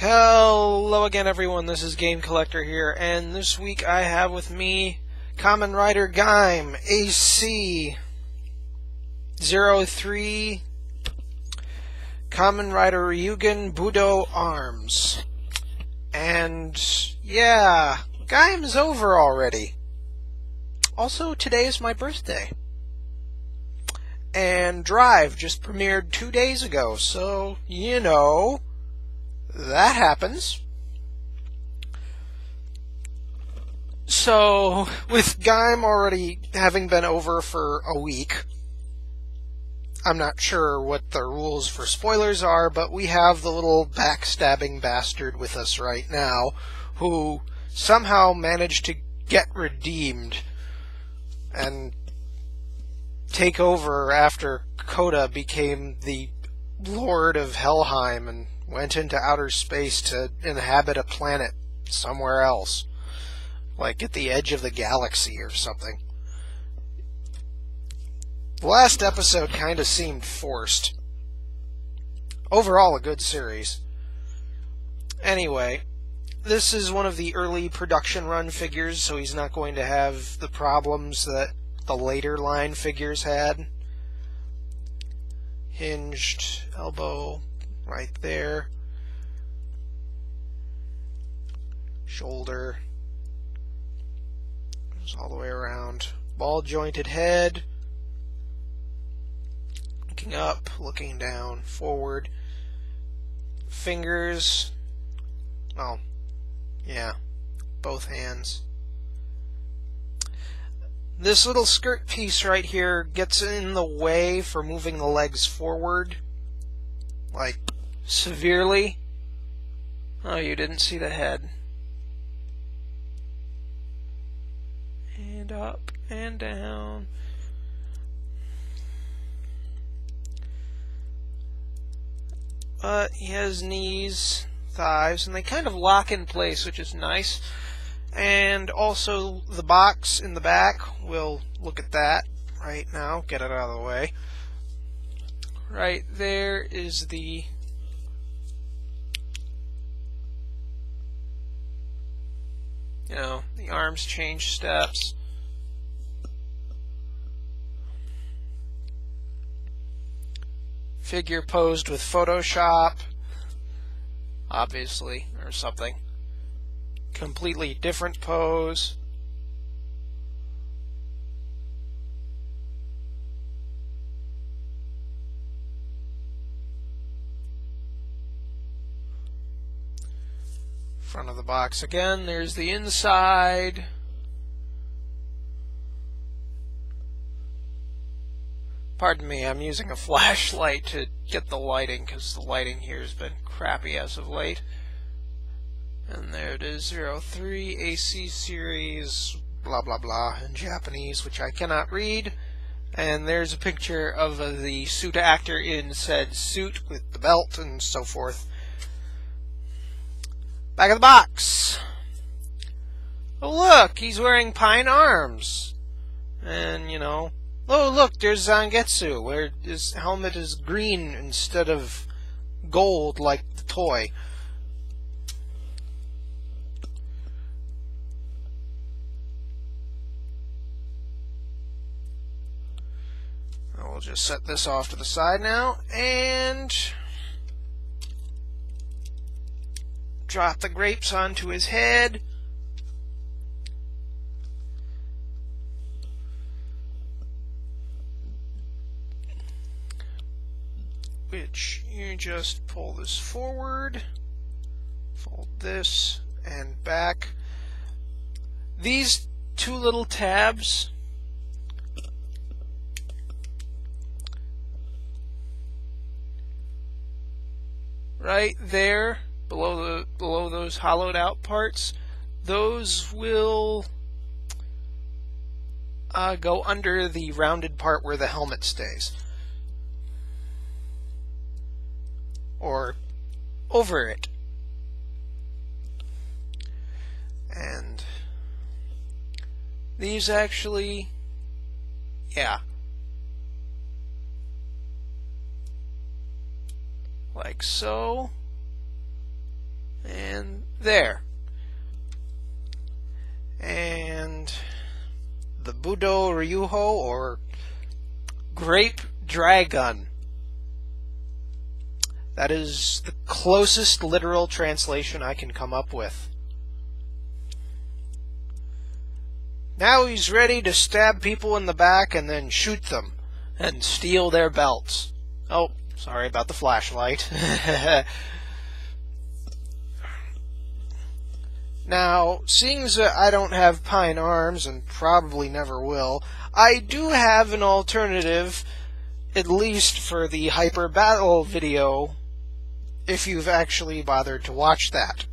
Hello again, everyone. This is Game Collector here, and this week I have with me Kamen Rider Gaim AC 03 Kamen Rider Ryugen Budou Arms. And yeah, Gaim is over already. Also, today is my birthday. And Drive just premiered 2 days ago, so, you know, that happens. So, with Gaim already having been over for a week, I'm not sure what the rules for spoilers are, but we have the little backstabbing bastard with us right now, who somehow managed to get redeemed and take over after Coda became the Lord of Helheim and went into outer space to inhabit a planet somewhere else, like at the edge of the galaxy or something. The last episode kind of seemed forced. Overall, a good series. Anyway, this is one of the early production run figures, so he's not going to have the problems that the later line figures had. Hinged elbow right there. Shoulder. Goes all the way around. Ball jointed head. Looking up, looking down, forward. Fingers. Oh, yeah. Both hands. This little skirt piece right here gets in the way for moving the legs forward. Like, severely. Oh, you didn't see the head. And up and down. But he has knees, thighs, and they kind of lock in place, which is nice. And also the box in the back, we'll look at that right now, get it out of the way. Right there is the the arms change steps. Figure posed with Photoshop, obviously, or something. Completely different pose. Front of the box again, there's the inside. Pardon me, I'm using a flashlight to get the lighting, because the lighting here has been crappy as of late. And there it is, 03 AC series, blah blah blah, in Japanese, which I cannot read. And there's a picture of the suit actor in said suit with the belt and so forth. Back of the box. Oh look, he's wearing pine arms. And, oh look, there's Zangetsu, where his helmet is green instead of gold like the toy. We'll just set this off to the side now, and drop the grapes onto his head. Which you just pull this forward, fold this, and back. These two little tabs right there, below those hollowed out parts, those will go under the rounded part where the helmet stays, or over it. And these actually, yeah, like so, And there. And the Budou Ryuho, or Grape Dragon. That is the closest literal translation I can come up with. Now he's ready to stab people in the back and then shoot them and steal their belts. Oh, sorry about the flashlight. Now, seeing as I don't have pine arms and probably never will, I do have an alternative, at least for the Hyper Battle video, if you've actually bothered to watch that.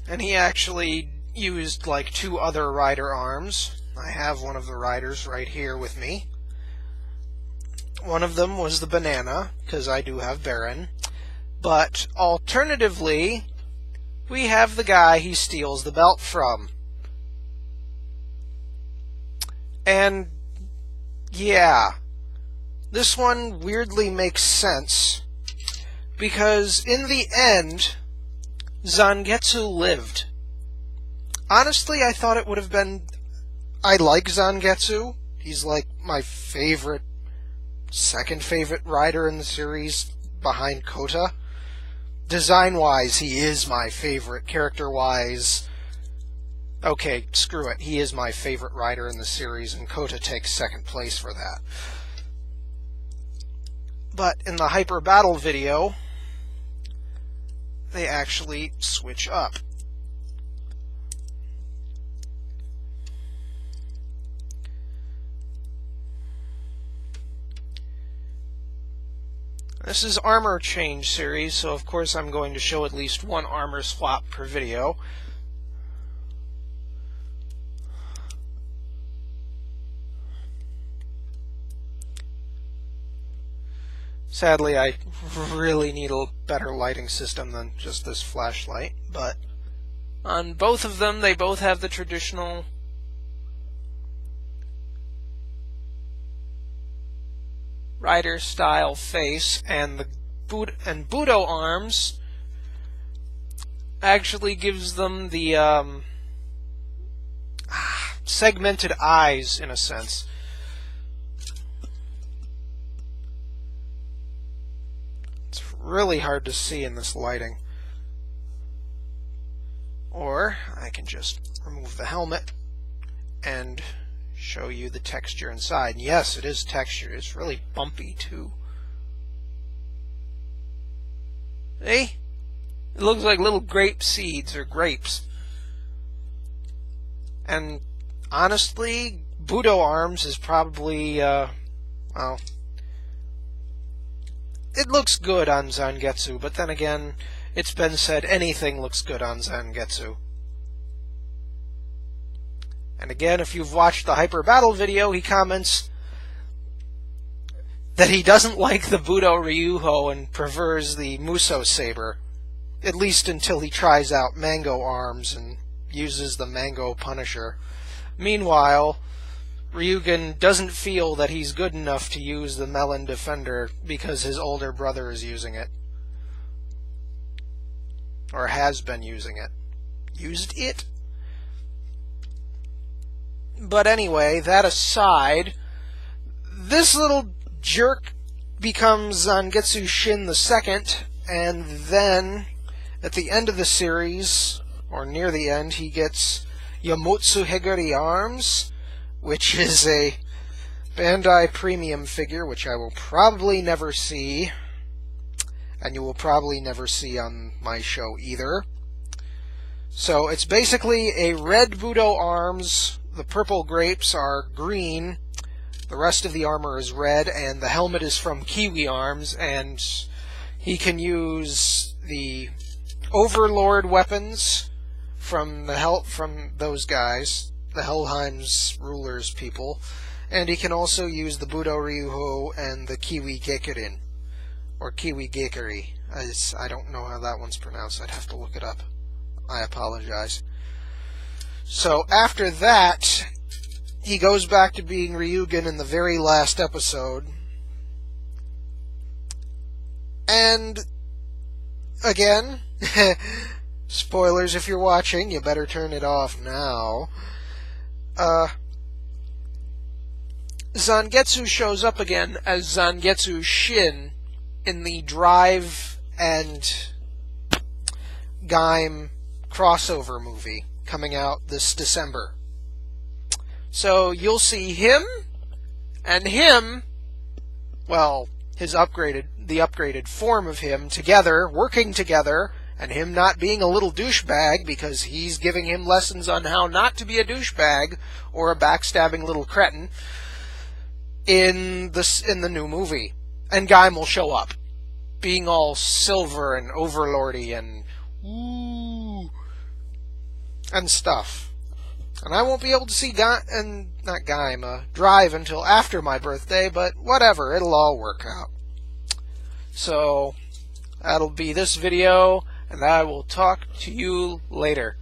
And he actually used like 2 other rider arms. I have one of the riders right here with me. One of them was the banana, because I do have Baron. But alternatively, we have the guy he steals the belt from. And yeah, this one weirdly makes sense, because in the end, Zangetsu lived. Honestly, I thought it would have been... I like Zangetsu. He's like my favorite, second favorite rider in the series, behind Kota. Design-wise, he is my favorite. Character-wise, okay, screw it. He is my favorite rider in the series, and Kota takes second place for that. But in the Hyper Battle video, they actually switch up. This is Armor Change series, so of course I'm going to show at least one armor swap per video. Sadly, I really need a better lighting system than just this flashlight, but on both of them, they both have the traditional rider style face, and the Budou arms actually gives them the segmented eyes, in a sense. It's really hard to see in this lighting. Or I can just remove the helmet and show you the texture inside. And yes, it is textured. It's really bumpy too. See? It looks like little grape seeds or grapes. And honestly, Budou arms is probably well, it looks good on Zangetsu, but then again, it's been said anything looks good on Zangetsu. And again, if you've watched the Hyper Battle video, he comments that he doesn't like the Budou Ryuho and prefers the Muso Saber, at least until he tries out Mango Arms and uses the Mango Punisher. Meanwhile, Ryugen doesn't feel that he's good enough to use the Melon Defender because his older brother is using it. Or has been using it. Used it? But anyway, that aside, this little jerk becomes Zangetsu Shin II, and then, at the end of the series, or near the end, he gets Yamotsu Higuri Arms, which is a Bandai Premium figure, which I will probably never see, and you will probably never see on my show either. So it's basically a red Budou arms. The purple grapes are green, the rest of the armor is red, and the helmet is from Kiwi Arms, and he can use the Overlord weapons from those guys, the Helheim's rulers people, and he can also use the Budou Ryuho and the Kiwi Gekirin, or Kiwi Gekiri. I don't know how that one's pronounced, I'd have to look it up. I apologize. So after that, he goes back to being Ryugen in the very last episode, And again, spoilers if you're watching, you better turn it off now. Zangetsu shows up again as Zangetsu Shin in the Drive and Gaim crossover movie coming out this December. So you'll see him and him, well, the upgraded form of him together, working together, and him not being a little douchebag because he's giving him lessons on how not to be a douchebag or a backstabbing little cretin in the new movie. And Gaim will show up, being all silver and overlordy and ooh and stuff. And I won't be able to see Drive until after my birthday, but whatever, it'll all work out. So that'll be this video, and I will talk to you later.